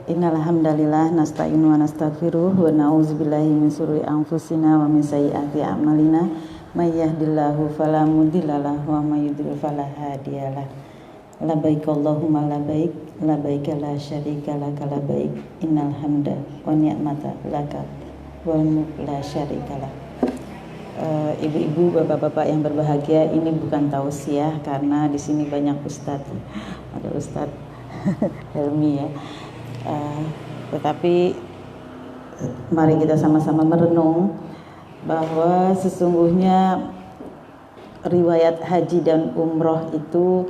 Innal hamdalillah nasta'inu wa nastaghfiruh wa na'udzubillahi min syururi anfusina wa min sayyiati a'malina may yahdihillahu fala mudhillalah wa may yudhlil fala hadiyalah. Labbaik Allahumma labbaik labbaik la syarika laka labbaik innal hamda wa ni'mata laka wal mulku la syarikalah. Ibu-ibu, bapak-bapak yang berbahagia, ini bukan tausiah karena di sini banyak ustadz. Ada Ustadz Helmi ya. Tetapi mari kita sama-sama merenung bahwa sesungguhnya riwayat haji dan umroh itu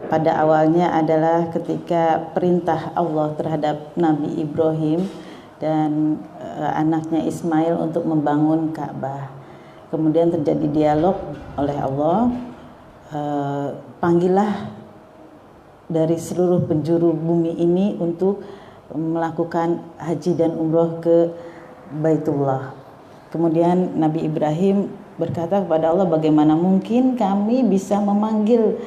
pada awalnya adalah ketika perintah Allah terhadap Nabi Ibrahim dan anaknya Ismail untuk membangun Ka'bah. Kemudian terjadi dialog oleh Allah, panggillah dari seluruh penjuru bumi ini untuk melakukan haji dan umroh ke Baitullah. Kemudian Nabi Ibrahim berkata kepada Allah, bagaimana mungkin kami bisa memanggil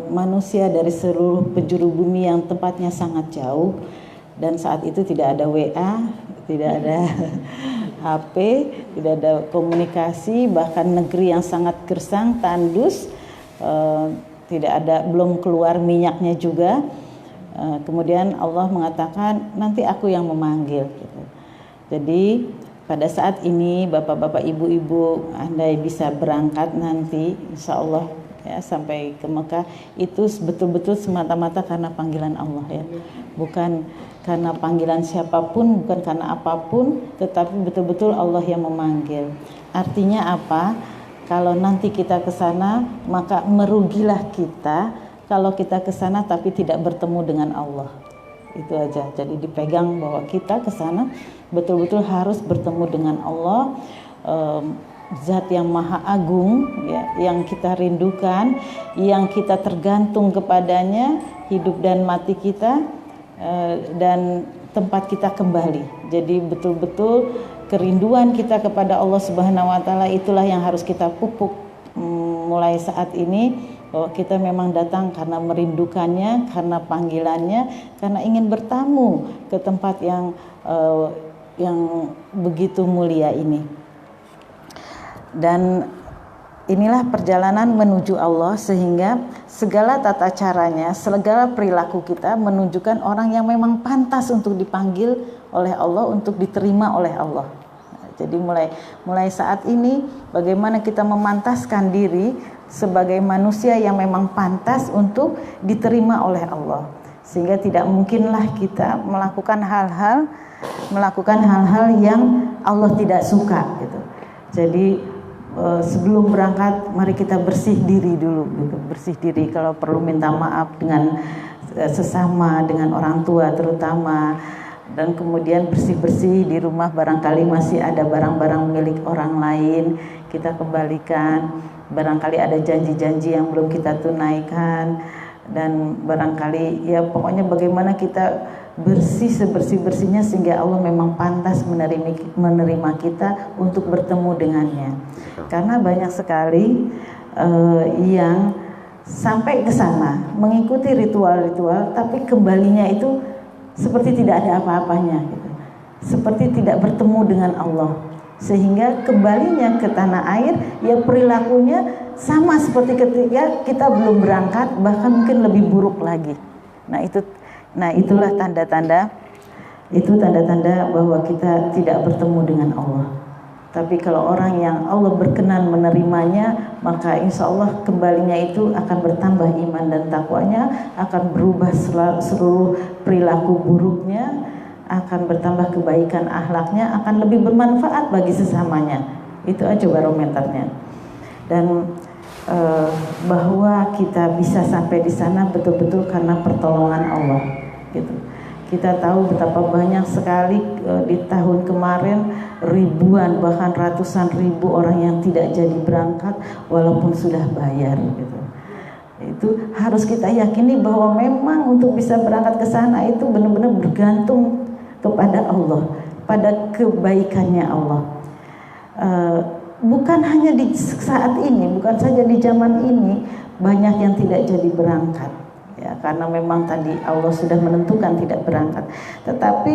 manusia dari seluruh penjuru bumi yang tempatnya sangat jauh, dan saat itu tidak ada WA, tidak ada HP, tidak ada komunikasi, bahkan negeri yang sangat gersang, tandus, tidak ada, belum keluar minyaknya juga. Kemudian Allah mengatakan nanti aku yang memanggil gitu. Jadi pada saat ini bapak-bapak, ibu-ibu, andai bisa berangkat nanti insya Allah ya sampai ke Mekah, itu betul-betul semata-mata karena panggilan Allah ya, bukan karena panggilan siapapun, bukan karena apapun, tetapi betul-betul Allah yang memanggil. Artinya apa? Kalau nanti kita ke sana, maka merugilah kita kalau kita ke sana tapi tidak bertemu dengan Allah. Itu aja. Jadi dipegang bahwa kita ke sana betul-betul harus bertemu dengan Allah, Zat yang Maha Agung ya, yang kita rindukan, yang kita tergantung kepadanya, hidup dan mati kita, dan tempat kita kembali. Jadi betul-betul kerinduan kita kepada Allah Subhanahu wa taala itulah yang harus kita pupuk mulai saat ini, bahwa kita memang datang karena merindukannya, karena panggilannya, karena ingin bertamu ke tempat yang begitu mulia ini. Dan inilah perjalanan menuju Allah, sehingga segala tata caranya, segala perilaku kita menunjukkan orang yang memang pantas untuk dipanggil oleh Allah, untuk diterima oleh Allah. Jadi mulai saat ini bagaimana kita memantaskan diri sebagai manusia yang memang pantas untuk diterima oleh Allah, sehingga tidak mungkinlah kita melakukan hal-hal yang Allah tidak suka gitu. Jadi sebelum berangkat mari kita bersih diri dulu gitu. Bersih diri, kalau perlu minta maaf dengan sesama, dengan orang tua terutama, dan kemudian bersih-bersih di rumah, barangkali masih ada barang-barang milik orang lain kita kembalikan, barangkali ada janji-janji yang belum kita tunaikan, dan barangkali ya pokoknya bagaimana kita bersih sebersih-bersihnya sehingga Allah memang pantas menerima kita untuk bertemu dengannya. Karena banyak sekali yang sampai ke sana mengikuti ritual-ritual tapi kembalinya itu seperti tidak ada apa-apanya gitu. Seperti tidak bertemu dengan Allah, sehingga kembalinya ke tanah air ya perilakunya sama seperti ketika kita belum berangkat, bahkan mungkin lebih buruk lagi. Nah itulah tanda-tanda bahwa kita tidak bertemu dengan Allah. Tapi kalau orang yang Allah berkenan menerimanya, maka insya Allah kembalinya itu akan bertambah iman dan takwanya, akan berubah seluruh perilaku buruknya, akan bertambah kebaikan akhlaknya, akan lebih bermanfaat bagi sesamanya. Itu aja barometernya. Dan bahwa kita bisa sampai di sana betul-betul karena pertolongan Allah gitu. Kita tahu betapa banyak sekali di tahun kemarin ribuan bahkan ratusan ribu orang yang tidak jadi berangkat walaupun sudah bayar gitu. Itu harus kita yakini bahwa memang untuk bisa berangkat ke sana itu benar-benar bergantung kepada Allah, pada kebaikannya Allah. Bukan hanya di saat ini, bukan saja di zaman ini banyak yang tidak jadi berangkat. ya, karena memang tadi Allah sudah menentukan tidak berangkat. Tetapi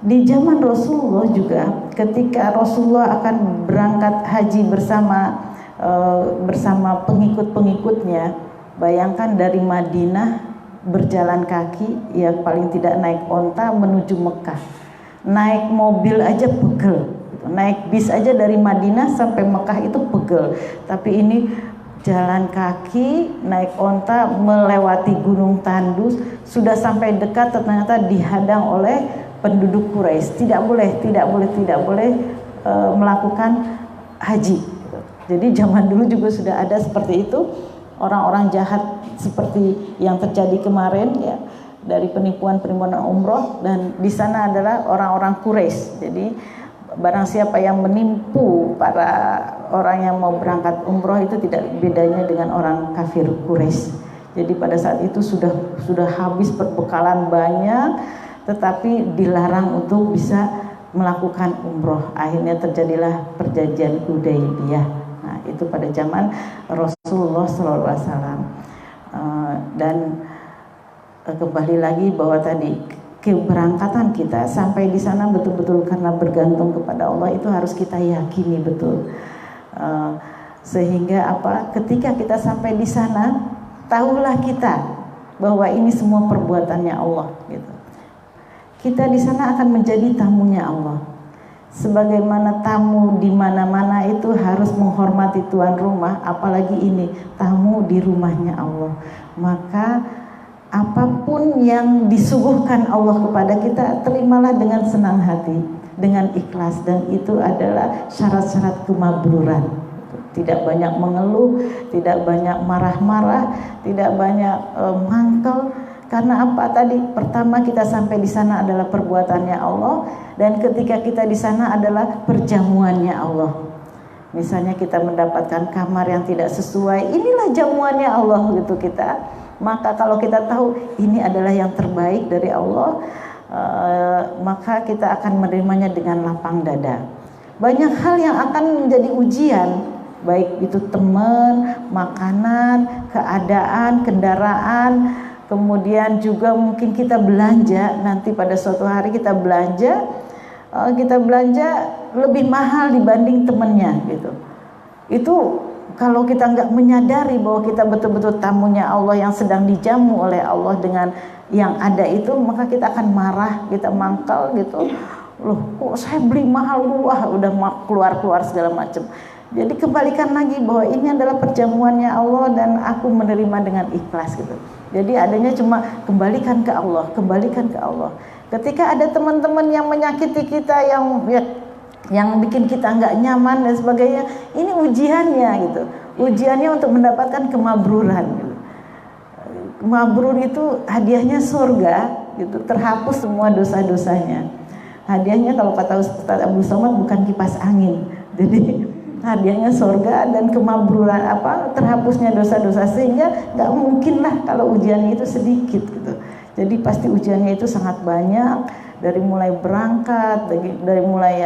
di zaman Rasulullah juga, ketika Rasulullah akan berangkat haji bersama pengikut-pengikutnya, bayangkan dari Madinah berjalan kaki, ya paling tidak naik onta menuju Mekah, naik mobil aja pegel, naik bis aja dari Madinah sampai Mekah itu pegel, tapi ini jalan kaki, naik onta melewati Gunung Tandus, sudah sampai dekat ternyata dihadang oleh penduduk Quraisy. Tidak boleh melakukan haji. Jadi zaman dulu juga sudah ada seperti itu, orang-orang jahat seperti yang terjadi kemarin ya, dari penipuan umroh, dan di sana adalah orang-orang Quraisy. Jadi barang siapa yang menipu para orang yang mau berangkat umroh itu tidak bedanya dengan orang kafir Quraisy. Jadi pada saat itu sudah habis perbekalan banyak, tetapi dilarang untuk bisa melakukan umroh. Akhirnya terjadilah perjanjian Hudaybiyah. Nah, itu pada zaman Rasulullah SAW. Dan kembali lagi bahwa tadi keberangkatan kita sampai di sana betul-betul karena bergantung kepada Allah, itu harus kita yakini betul. Sehingga ketika kita sampai di sana, tahulah kita bahwa ini semua perbuatannya Allah gitu. Kita di sana akan menjadi tamunya Allah. Sebagaimana tamu di mana-mana itu harus menghormati tuan rumah, apalagi ini tamu di rumahnya Allah. Maka apapun yang disuguhkan Allah kepada kita, terimalah dengan senang hati, dengan ikhlas, dan itu adalah syarat-syarat kemabruran. Tidak banyak mengeluh, tidak banyak marah-marah, tidak banyak mangkel. Karena tadi pertama kita sampai di sana adalah perbuatannya Allah, dan ketika kita di sana adalah perjamuannya Allah. Misalnya kita mendapatkan kamar yang tidak sesuai, inilah jamuannya Allah gitu kita. Maka kalau kita tahu ini adalah yang terbaik dari Allah, maka kita akan menerimanya dengan lapang dada. Banyak hal yang akan menjadi ujian, baik itu teman, makanan, keadaan, kendaraan, kemudian juga mungkin kita belanja. Nanti pada suatu hari kita belanja lebih mahal dibanding temannya gitu. Itu kalau kita nggak menyadari bahwa kita betul-betul tamunya Allah yang sedang dijamu oleh Allah dengan yang ada itu, maka kita akan marah, kita mangkal gitu. Loh, kok saya beli mahal, wah udah keluar segala macam. Jadi kembalikan lagi bahwa ini adalah perjamuannya Allah dan aku menerima dengan ikhlas gitu. Jadi adanya cuma kembalikan ke Allah. Ketika ada teman-teman yang menyakiti kita, yang bikin kita nggak nyaman dan sebagainya, ini ujiannya gitu. Ujiannya untuk mendapatkan kemabruran gitu. Mabrur itu hadiahnya surga gitu, terhapus semua dosa-dosanya. Hadiahnya kalau kata Ustaz Abdul Somad bukan kipas angin. Jadi hadiahnya surga dan kemabruran terhapusnya dosa-dosa, sehingga nggak mungkin lah kalau ujiannya itu sedikit gitu. Jadi pasti ujiannya itu sangat banyak. Dari mulai berangkat, dari mulai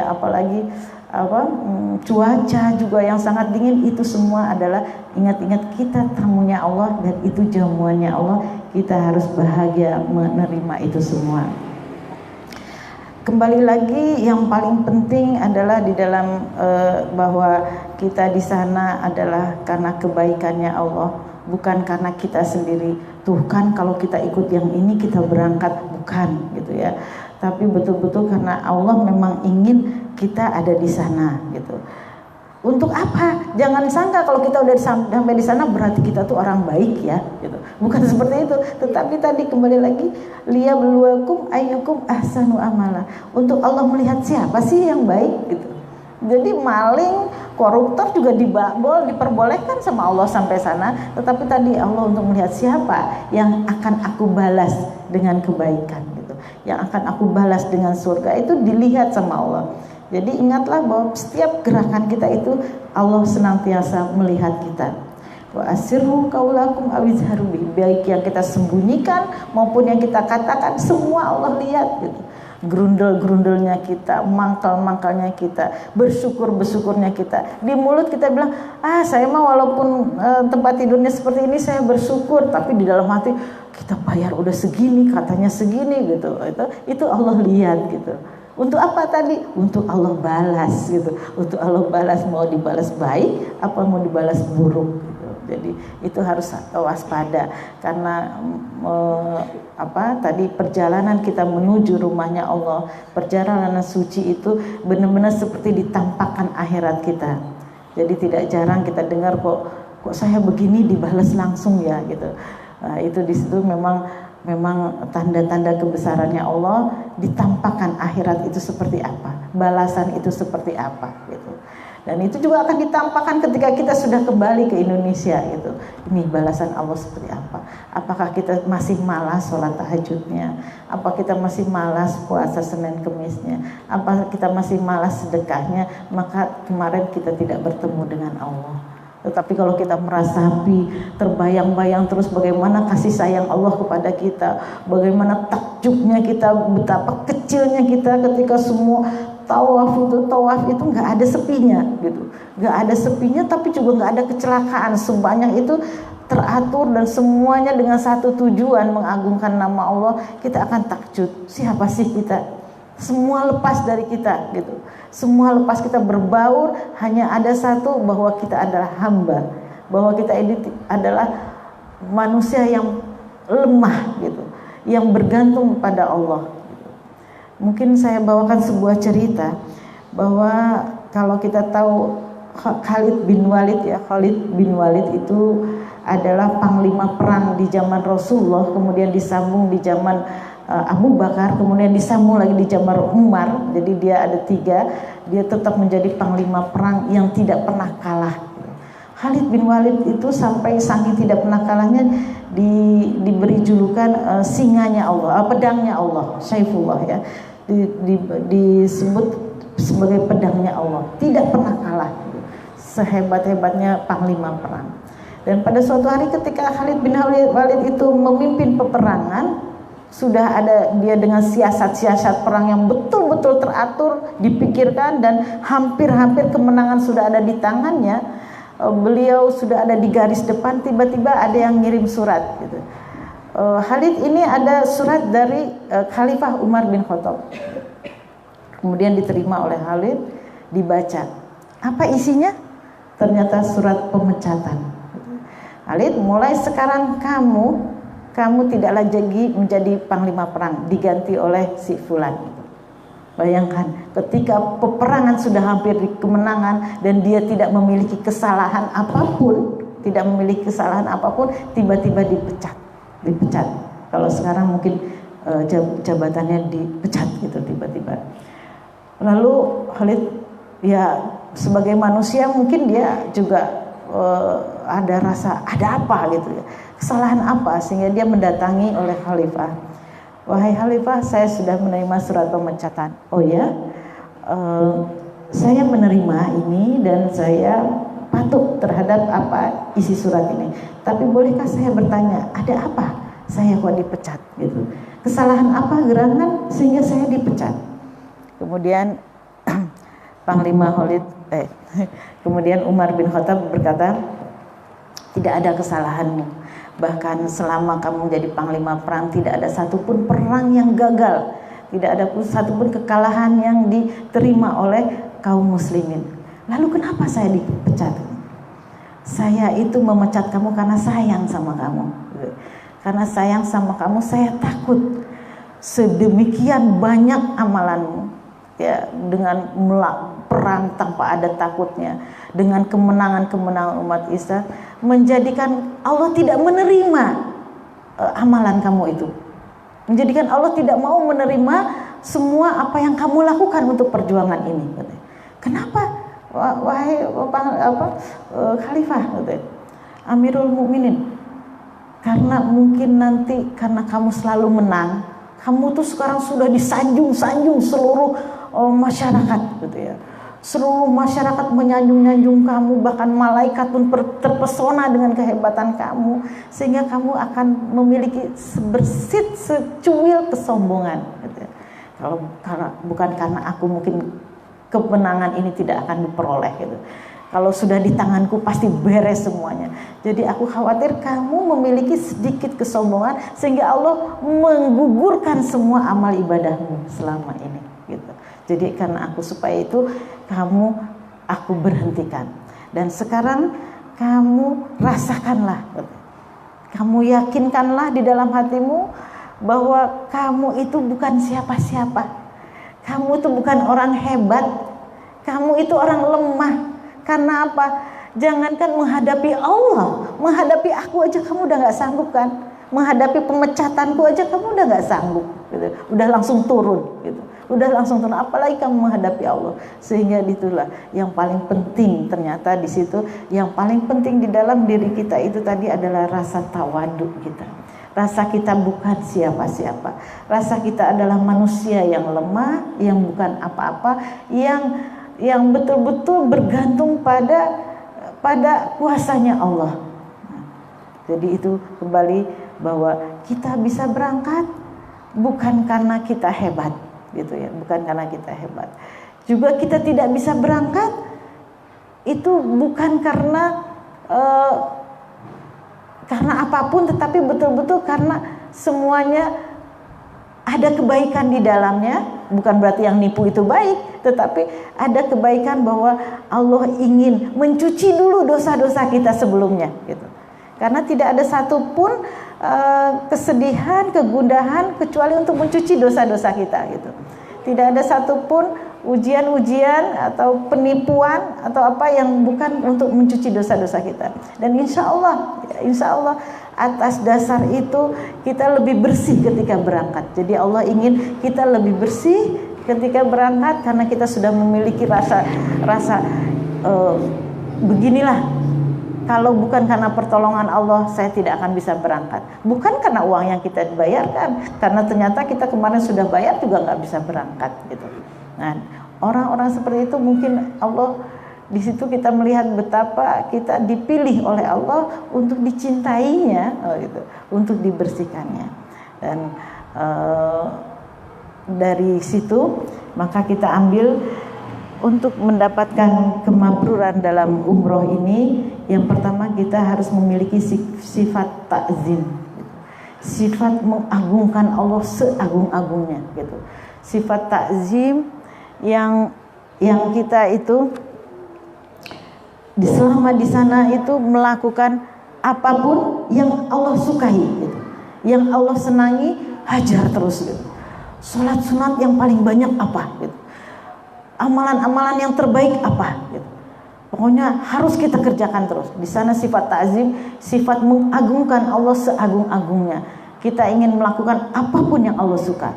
cuaca juga yang sangat dingin, itu semua adalah ingat-ingat kita tamunya Allah dan itu jamuannya Allah. Kita harus bahagia menerima itu semua. Kembali lagi, yang paling penting adalah di dalam bahwa kita di sana adalah karena kebaikannya Allah, bukan karena kita sendiri. Tuh kan kalau kita ikut yang ini kita berangkat, bukan gitu ya. Tapi betul-betul karena Allah memang ingin kita ada di sana gitu. Untuk apa? Jangan sangka kalau kita udah sampai di sana berarti kita tuh orang baik ya gitu. Bukan seperti itu. Tetapi tadi kembali lagi, liyabluwakum ayyukum ahsanu amala. Untuk Allah melihat siapa sih yang baik gitu. Jadi maling, koruptor juga diperbolehkan sama Allah sampai sana. Tetapi tadi Allah untuk melihat siapa yang akan aku balas dengan kebaikan gitu, yang akan aku balas dengan surga, itu dilihat sama Allah. Jadi ingatlah bahwa setiap gerakan kita itu Allah senantiasa melihat kita. Wa asirru qaulakum awizharu, baik yang kita sembunyikan maupun yang kita katakan, semua Allah lihat gitu. gerundel-gerundelnya kita, mangkal-mangkalnya kita, bersyukur-bersyukurnya kita. Di mulut kita bilang, saya mah walaupun tempat tidurnya seperti ini saya bersyukur, tapi di dalam hati kita bayar udah segini, katanya segini gitu. Itu Allah lihat gitu. Untuk apa tadi? Untuk Allah balas gitu. Untuk Allah balas, mau dibalas baik apa mau dibalas buruk gitu. Jadi itu harus waspada karena tadi perjalanan kita menuju rumahnya Allah, perjalanan suci itu benar-benar seperti ditampakkan akhirat kita. Jadi tidak jarang kita dengar kok saya begini dibalas langsung ya gitu. Nah, itu di situ memang tanda-tanda kebesarannya Allah, ditampakkan akhirat itu seperti apa, balasan itu seperti apa gitu. Dan itu juga akan ditampakkan ketika kita sudah kembali ke Indonesia gitu. Ini balasan Allah seperti apa? Apakah kita masih malas sholat tahajudnya? Apa kita masih malas puasa Senin Kemisnya? Apa kita masih malas sedekahnya? Maka kemarin kita tidak bertemu dengan Allah. Tetapi kalau kita merasapi, terbayang-bayang terus bagaimana kasih sayang Allah kepada kita, bagaimana takjubnya kita, betapa kecilnya kita ketika semua tawaf itu nggak ada sepinya gitu, nggak ada sepinya, tapi juga nggak ada kecelakaan, sebanyak itu teratur dan semuanya dengan satu tujuan, mengagungkan nama Allah. Kita akan takjub, siapa sih kita? Semua lepas dari kita gitu. Semua lepas, kita berbaur, hanya ada satu, bahwa kita adalah hamba, bahwa kita ini adalah manusia yang lemah gitu, yang bergantung pada Allah. Mungkin saya bawakan sebuah cerita bahwa kalau kita tahu Khalid bin Walid ya, Khalid bin Walid itu adalah panglima perang di zaman Rasulullah, kemudian disambung di zaman Abu Bakar, kemudian disambung lagi di zaman Umar. Jadi dia ada 3, dia tetap menjadi panglima perang yang tidak pernah kalah. Khalid bin Walid itu sampai saking tidak pernah kalahnya diberi julukan singanya Allah, pedangnya Allah, Saifullah ya. Disebut sebagai pedangnya Allah, tidak pernah kalah, sehebat-hebatnya panglima perang. Dan pada suatu hari ketika Khalid bin Walid itu memimpin peperangan, sudah ada dia dengan siasat-siasat perang yang betul-betul teratur, dipikirkan, dan hampir-hampir kemenangan sudah ada di tangannya. Beliau sudah ada di garis depan, tiba-tiba ada yang ngirim surat gitu. Khalid ini ada surat dari Khalifah Umar bin Khattab. Kemudian diterima oleh Khalid, dibaca. Apa isinya? Ternyata surat pemecatan. Khalid, mulai sekarang kamu tidak lagi menjadi panglima perang, diganti oleh si fulan. Bayangkan, ketika peperangan sudah hampir di kemenangan dan dia tidak memiliki kesalahan apapun, tiba-tiba dipecat. Kalau sekarang mungkin jabatannya dipecat gitu tiba-tiba. Lalu Khalid ya sebagai manusia mungkin dia juga ada rasa ada apa gitu ya, kesalahan apa, sehingga dia mendatangi oleh Khalifah. Wahai Khalifah, saya sudah menerima surat pemecatan. Oh ya, saya menerima ini dan saya patuh terhadap apa isi surat ini. Tapi bolehkah saya bertanya, ada apa saya kok dipecat gitu? Kesalahan apa gerangan sehingga saya dipecat? Kemudian Panglima Khalid kemudian Umar bin Khattab berkata, tidak ada kesalahanmu. Bahkan selama kamu menjadi panglima perang, tidak ada satupun perang yang gagal, tidak ada satupun kekalahan yang diterima oleh kaum muslimin. Lalu kenapa saya dipecat? Saya itu memecat kamu karena sayang sama kamu. Karena sayang sama kamu, saya takut sedemikian banyak amalanmu ya, dengan perang tanpa ada takutnya, dengan kemenangan-kemenangan umat Islam, menjadikan Allah tidak menerima amalan kamu itu, menjadikan Allah tidak mau menerima semua apa yang kamu lakukan untuk perjuangan ini. Kenapa? Wahai Khalifah, Amirul Mukminin, karena mungkin nanti karena kamu selalu menang, kamu tuh sekarang sudah disanjung-sanjung seluruh masyarakat gitu ya. Seluruh masyarakat menyanjung-nyanjung kamu, bahkan malaikat pun terpesona dengan kehebatan kamu, sehingga kamu akan memiliki secuil kesombongan gitu ya. Kalau bukan karena aku, mungkin kemenangan ini tidak akan diperoleh gitu. Kalau sudah di tanganku pasti beres semuanya. Jadi aku khawatir kamu memiliki sedikit kesombongan sehingga Allah menggugurkan semua amal ibadahmu selama ini gitu. Jadi karena aku, supaya itu aku berhentikan. Dan sekarang kamu rasakanlah, kamu yakinkanlah di dalam hatimu bahwa kamu itu bukan siapa-siapa. Kamu itu bukan orang hebat. Kamu itu orang lemah. Karena apa? Jangankan menghadapi Allah, menghadapi aku aja kamu udah gak sanggup kan? Menghadapi pemecatanku aja kamu udah gak sanggup gitu. Udah langsung turun gitu. Udah langsung turun, apalagi kamu menghadapi Allah. Sehingga itulah yang paling penting, ternyata di situ yang paling penting di dalam diri kita itu tadi adalah rasa tawadu kita. Rasa kita bukan siapa-siapa. Rasa kita adalah manusia yang lemah, yang bukan apa-apa, yang betul-betul bergantung pada kuasanya Allah. Jadi itu kembali bahwa kita bisa berangkat bukan karena kita hebat, gitu ya, bukan karena kita hebat. Juga kita tidak bisa berangkat itu bukan karena apapun, tetapi betul-betul karena semuanya ada kebaikan di dalamnya. Bukan berarti yang nipu itu baik, tetapi ada kebaikan bahwa Allah ingin mencuci dulu dosa-dosa kita sebelumnya gitu. Karena tidak ada satupun kesedihan, kegundahan kecuali untuk mencuci dosa-dosa kita gitu. Tidak ada satupun ujian-ujian atau penipuan atau apa yang bukan untuk mencuci dosa-dosa kita. Dan insya Allah atas dasar itu kita lebih bersih ketika berangkat. Jadi Allah ingin kita lebih bersih ketika berangkat karena kita sudah memiliki rasa beginilah, kalau bukan karena pertolongan Allah saya tidak akan bisa berangkat. Bukan karena uang yang kita bayarkan, karena ternyata kita kemarin sudah bayar juga nggak bisa berangkat gitu. Nah, orang-orang seperti itu mungkin Allah di situ kita melihat betapa kita dipilih oleh Allah untuk dicintainya, gitu, untuk dibersihkannya. Dan dari situ maka kita ambil untuk mendapatkan kemakruran dalam umroh ini. Yang pertama kita harus memiliki sifat takzim, sifat mengagungkan Allah seagung-agungnya, gitu. Sifat takzim yang kita itu selama di sana itu melakukan apapun yang Allah sukai, gitu. Yang Allah senangi, hajar terus gitu. Salat sunat yang paling banyak apa gitu. Amalan-amalan yang terbaik apa gitu. Pokoknya harus kita kerjakan terus. Di sana sifat takzim, sifat mengagungkan Allah seagung-agungnya. Kita ingin melakukan apapun yang Allah suka.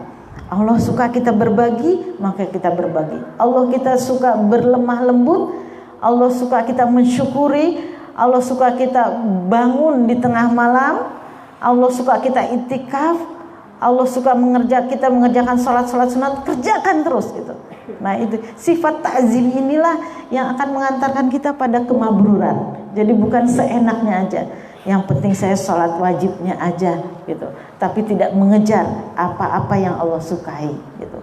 Allah suka kita berbagi, maka kita berbagi. Allah kita suka berlemah lembut, Allah suka kita mensyukuri, Allah suka kita bangun di tengah malam, Allah suka kita itikaf, Allah suka kita mengerjakan sholat sunat, kerjakan terus gitu. Nah itu sifat takzim inilah yang akan mengantarkan kita pada kemakruran. Jadi bukan seenaknya aja, yang penting saya sholat wajibnya aja gitu, tapi tidak mengejar apa-apa yang Allah sukai gitu.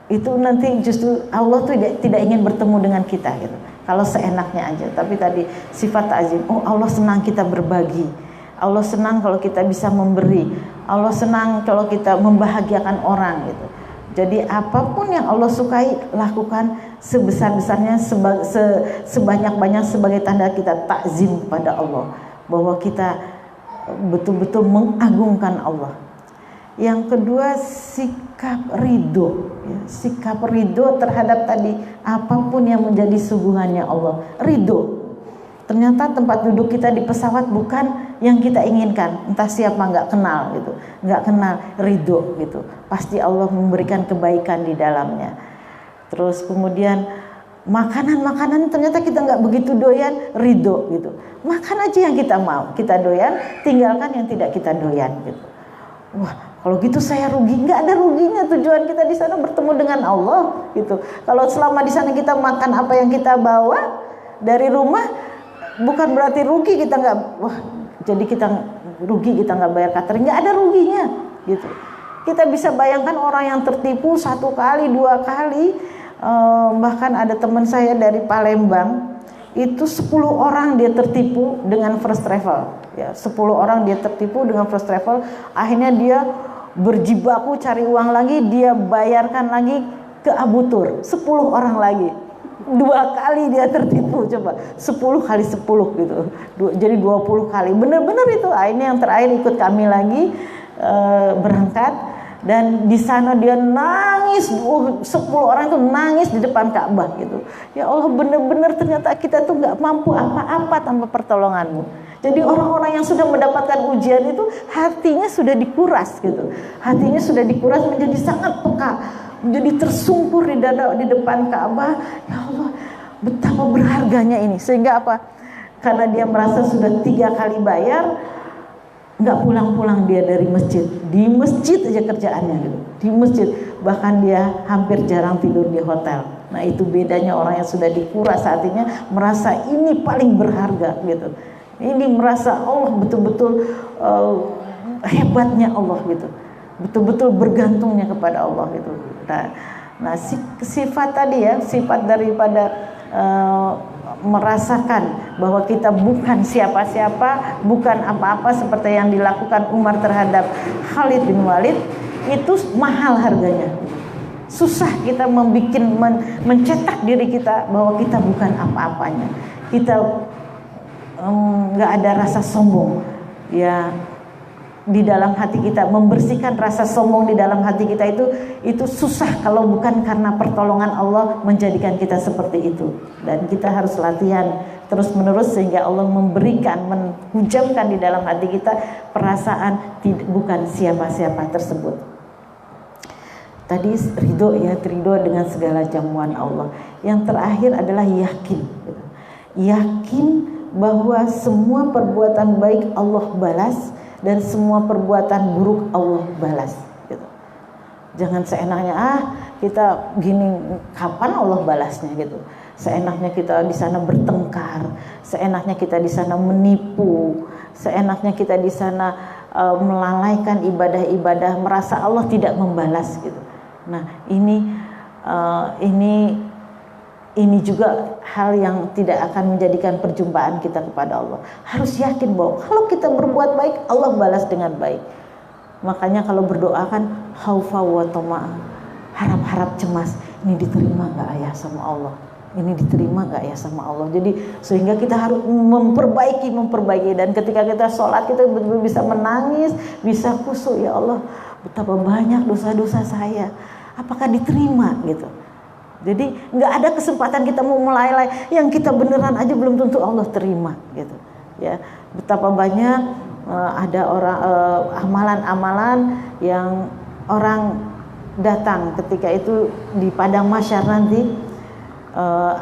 Itu nanti justru Allah tuh tidak ingin bertemu dengan kita gitu. Kalau seenaknya aja, tapi tadi sifat takzim, oh Allah senang kita berbagi, Allah senang kalau kita bisa memberi, Allah senang kalau kita membahagiakan orang gitu. Jadi apapun yang Allah sukai lakukan sebesar-besarnya, sebanyak-banyak sebagai tanda kita takzim pada Allah, bahwa kita betul-betul mengagungkan Allah. Yang kedua sikap ridho, ya, sikap ridho terhadap tadi apapun yang menjadi suguhannya Allah. Ridho. Ternyata tempat duduk kita di pesawat bukan yang kita inginkan, entah siapa nggak kenal gitu, nggak kenal, ridho gitu. Pasti Allah memberikan kebaikan di dalamnya. Terus kemudian makanan ternyata kita nggak begitu doyan, ridho gitu. Makan aja yang kita mau, kita doyan, tinggalkan yang tidak kita doyan gitu. Wah, kalau gitu saya rugi? Nggak ada ruginya. Tujuan kita di sana bertemu dengan Allah gitu. Kalau selama di sana kita makan apa yang kita bawa dari rumah, bukan berarti rugi kita nggak. Wah, jadi kita rugi kita nggak bayar catering, nggak ada ruginya gitu. Kita bisa bayangkan orang yang tertipu 1 kali, 2 kali. Bahkan ada teman saya dari Palembang, itu 10 orang dia tertipu dengan first travel. Ya, 10 orang dia tertipu dengan first travel. Akhirnya dia berjibaku cari uang lagi, dia bayarkan lagi ke Abu Tur, 10 orang lagi. 2 kali dia tertipu, coba 10 kali 10 gitu, jadi 20 kali. Benar-benar itu. Akhirnya yang terakhir ikut kami lagi berangkat, dan di sana dia nangis. 10 orang itu nangis di depan Ka'bah gitu. Ya Allah, benar-benar ternyata kita tuh nggak mampu apa-apa tanpa pertolonganmu. Jadi orang-orang yang sudah mendapatkan ujian itu hatinya sudah dikuras gitu. Hatinya sudah dikuras menjadi sangat peka, menjadi tersungkur di depan Ka'bah. Ya Allah, betapa berharganya ini. Sehingga apa? Karena dia merasa sudah 3 kali bayar, nggak pulang-pulang dia dari masjid. Di masjid aja kerjaannya gitu. Di masjid. Bahkan dia hampir jarang tidur di hotel. Nah, itu bedanya orang yang sudah dikuras hatinya, merasa ini paling berharga gitu. Ini merasa Allah betul-betul hebatnya Allah gitu. Betul-betul bergantungnya kepada Allah gitu. Nah, sifat tadi ya, sifat daripada merasakan bahwa kita bukan siapa-siapa, bukan apa-apa seperti yang dilakukan Umar terhadap Khalid bin Walid, itu mahal harganya. Susah kita mencetak diri kita bahwa kita bukan apa-apanya. Kita nggak ada rasa sombong ya di dalam hati kita. Membersihkan rasa sombong di dalam hati kita itu susah kalau bukan karena pertolongan Allah menjadikan kita seperti itu. Dan kita harus latihan terus menerus sehingga Allah memberikan, menghujamkan di dalam hati kita perasaan bukan siapa-siapa tersebut. Tadi ridho ya, ridho dengan segala jamuan Allah. Yang terakhir adalah yakin. Yakin bahwa semua perbuatan baik Allah balas dan semua perbuatan buruk Allah balas gitu. Jangan seenaknya kita gini, kapan Allah balasnya gitu. Seenaknya kita di sana bertengkar, seenaknya kita di sana menipu, seenaknya kita di sana melalaikan ibadah-ibadah, merasa Allah tidak membalas gitu. Nah, ini juga hal yang tidak akan menjadikan perjumpaan kita kepada Allah. Harus yakin bahwa kalau kita berbuat baik, Allah balas dengan baik. Makanya kalau berdoa kan khaufa wa tama'a, harap-harap cemas, ini diterima gak ya sama Allah? Ini diterima gak ya sama Allah? Jadi sehingga kita harus memperbaiki. Dan ketika kita sholat, kita betul-betul bisa menangis, bisa khusyuk. Ya Allah, betapa banyak dosa-dosa saya, apakah diterima gitu. Jadi nggak ada kesempatan kita mau melalai, yang kita beneran aja belum tentu Allah terima gitu ya. Betapa banyak ada orang amalan-amalan yang orang datang ketika itu di padang mahsyar nanti,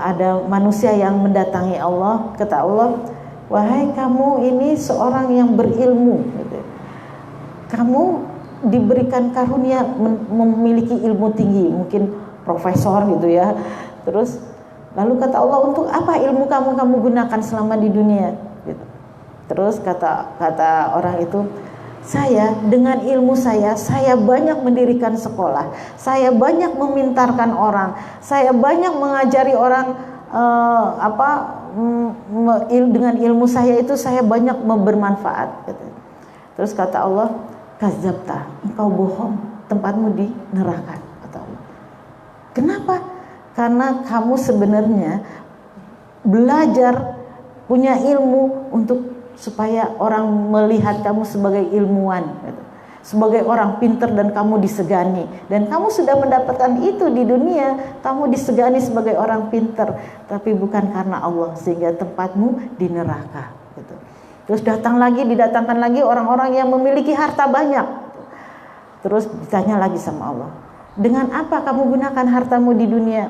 ada manusia yang mendatangi Allah, kata Allah, wahai kamu ini seorang yang berilmu gitu. Kamu diberikan karunia memiliki ilmu tinggi, mungkin profesor gitu ya. Terus lalu kata Allah, untuk apa ilmu kamu gunakan selama di dunia gitu. Terus kata orang itu, saya dengan ilmu saya banyak mendirikan sekolah, saya banyak memintarkan orang, saya banyak mengajari orang dengan ilmu saya itu saya banyak bermanfaat gitu. Terus kata Allah, kadzabta, engkau bohong, tempatmu di neraka. Kenapa? Karena kamu sebenarnya belajar, punya ilmu supaya orang melihat kamu sebagai ilmuwan, gitu. Sebagai orang pintar dan kamu disegani. Dan kamu sudah mendapatkan itu di dunia, kamu disegani sebagai orang pintar, tapi bukan karena Allah, sehingga tempatmu di neraka. Gitu. Terus didatangkan lagi orang-orang yang memiliki harta banyak. Terus ditanya lagi sama Allah, dengan apa kamu gunakan hartamu di dunia?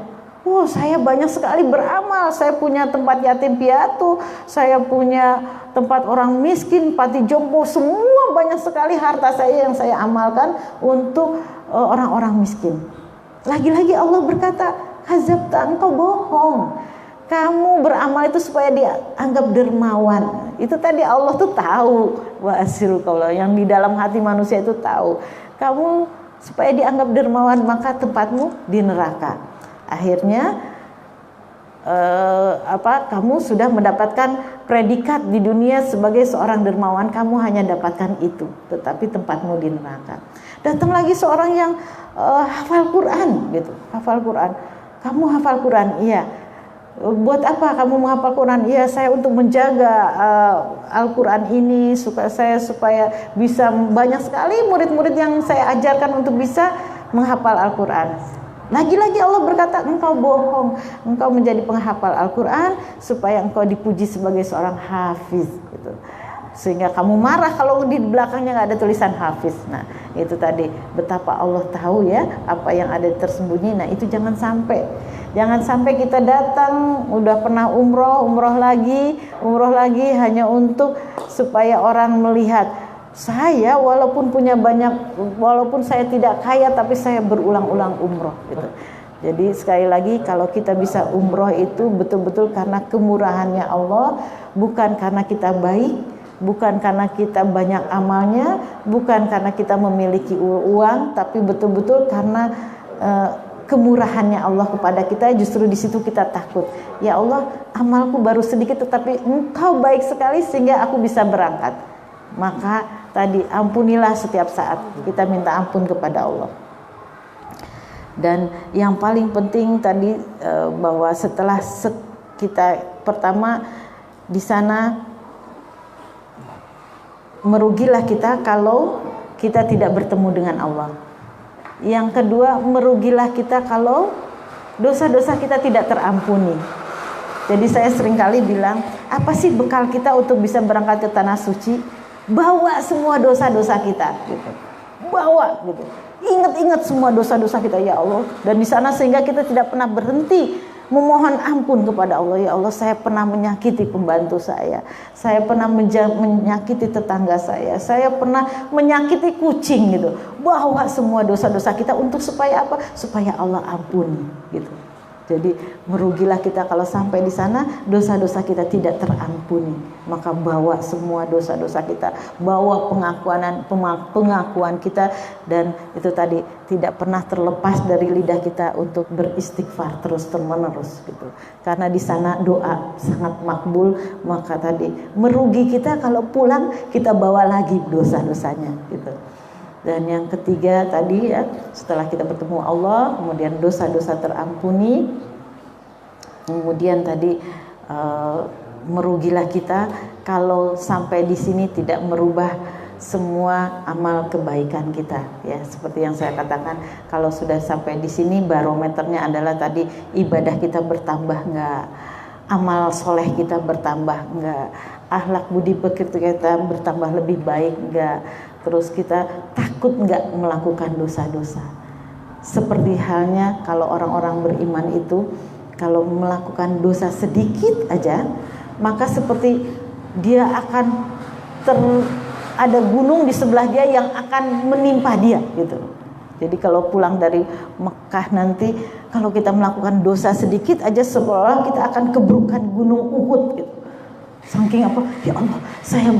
Saya banyak sekali beramal. Saya punya tempat yatim piatu, saya punya tempat orang miskin, panti jompo, semua banyak sekali harta saya yang saya amalkan untuk orang-orang miskin. Lagi-lagi Allah berkata, kadzabta, engkau bohong. Kamu beramal itu supaya dianggap dermawan. Itu tadi Allah tuh tahu, wa asirul qaula, yang di dalam hati manusia itu tahu. Kamu supaya dianggap dermawan, maka tempatmu di neraka. Akhirnya kamu sudah mendapatkan predikat di dunia sebagai seorang dermawan, kamu hanya dapatkan itu, tetapi tempatmu di neraka. Datang lagi seorang yang hafal Quran gitu, hafal Quran. Kamu hafal Quran, iya. Buat apa kamu menghafal Quran? Iya, saya untuk menjaga Al-Quran ini, supaya bisa banyak sekali murid-murid yang saya ajarkan untuk bisa menghafal Al-Quran. Lagi-lagi Allah berkata, engkau bohong, engkau menjadi penghafal Al-Quran supaya engkau dipuji sebagai seorang hafiz gitu. Sehingga kamu marah kalau di belakangnya nggak ada tulisan hafiz. Nah, itu tadi betapa Allah tahu ya apa yang ada tersembunyi. Nah, itu jangan sampai kita datang udah pernah umroh lagi hanya untuk supaya orang melihat saya walaupun saya tidak kaya tapi saya berulang-ulang umroh gitu. Jadi sekali lagi kalau kita bisa umroh itu betul-betul karena kemurahannya Allah, bukan karena kita baik, bukan karena kita banyak amalnya, bukan karena kita memiliki uang, tapi betul-betul karena kemurahannya Allah kepada kita. Justru di situ kita takut. Ya Allah, amalku baru sedikit tetapi Engkau baik sekali sehingga aku bisa berangkat. Maka tadi ampunilah setiap saat, kita minta ampun kepada Allah. Dan yang paling penting tadi bahwa setelah kita pertama di sana merugilah kita kalau kita tidak bertemu dengan Allah. Yang kedua, merugilah kita kalau dosa-dosa kita tidak terampuni. Jadi saya seringkali bilang, apa sih bekal kita untuk bisa berangkat ke tanah suci? Bawa semua dosa-dosa kita gitu. Bawa gitu. Ingat-ingat semua dosa-dosa kita ya Allah, dan di sana sehingga kita tidak pernah berhenti memohon ampun kepada Allah. Ya Allah, saya pernah menyakiti pembantu saya pernah menyakiti tetangga saya pernah menyakiti kucing gitu. Bawa semua dosa-dosa kita untuk supaya apa? Supaya Allah ampuni gitu. Jadi merugilah kita kalau sampai di sana dosa-dosa kita tidak terampuni. Maka bawa semua dosa-dosa kita, bawa pengakuan kita, dan itu tadi tidak pernah terlepas dari lidah kita untuk beristighfar terus-menerus gitu. Karena di sana doa sangat makbul. Maka tadi merugi kita kalau pulang kita bawa lagi dosa-dosanya gitu. Dan yang ketiga tadi ya, setelah kita bertemu Allah, kemudian dosa-dosa terampuni. Kemudian tadi merugilah kita kalau sampai di sini tidak merubah semua amal kebaikan kita. Ya, seperti yang saya katakan, kalau sudah sampai di sini barometernya adalah tadi ibadah kita bertambah enggak, amal soleh kita bertambah enggak, akhlak budi pekerti kita bertambah lebih baik enggak. Terus kita takut enggak melakukan dosa-dosa. Seperti halnya kalau orang-orang beriman itu kalau melakukan dosa sedikit aja, maka seperti dia akan ada gunung di sebelah dia yang akan menimpa dia gitu. Jadi kalau pulang dari Mekah nanti, kalau kita melakukan dosa sedikit aja seolah kita akan kebrukan gunung Uhud gitu. Saking apa? Ya Allah, saya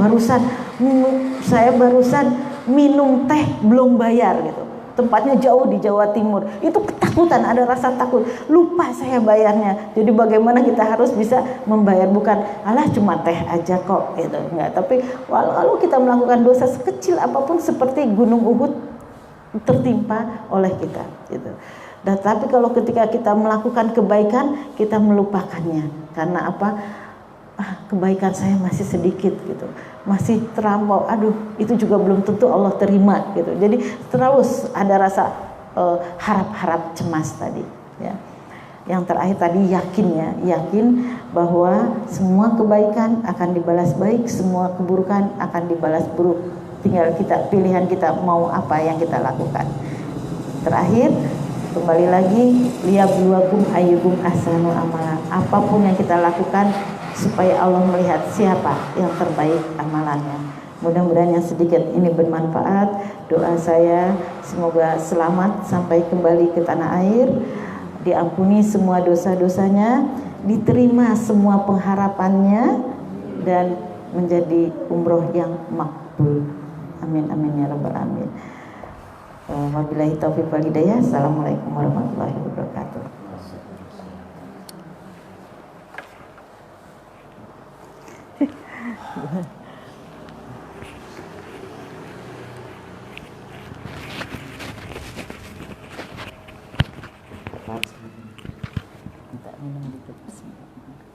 barusan minum teh belum bayar gitu. Tempatnya jauh di Jawa Timur. Itu ketakutan, ada rasa takut. Lupa saya bayarnya. Jadi bagaimana kita harus bisa membayar, bukan alah cuma teh aja kok gitu. Enggak, tapi walau kita melakukan dosa sekecil apapun seperti gunung Uhud tertimpa oleh kita gitu. Dan tapi kalau ketika kita melakukan kebaikan, kita melupakannya. Karena apa? Kebaikan saya masih sedikit gitu, masih terlampau, aduh itu juga belum tentu Allah terima gitu. Jadi terus ada rasa harap-harap cemas tadi ya. Yang terakhir tadi yakin bahwa semua kebaikan akan dibalas baik, semua keburukan akan dibalas buruk. Tinggal pilihan kita mau apa yang kita lakukan. Terakhir kembali lagi, liyabluwakum ayyukum ahsanu amala. Apapun yang kita lakukan supaya Allah melihat siapa yang terbaik amalannya. Mudah-mudahan yang sedikit ini bermanfaat. Doa saya semoga selamat sampai kembali ke tanah air, diampuni semua dosa-dosanya, diterima semua pengharapannya, dan menjadi umroh yang makbul. Amin amin ya rabbal alamin. Wabillahi taufiq wal hidayah. Assalamualaikum warahmatullahi wabarakatuh. Minta minum dikit. Bismillah.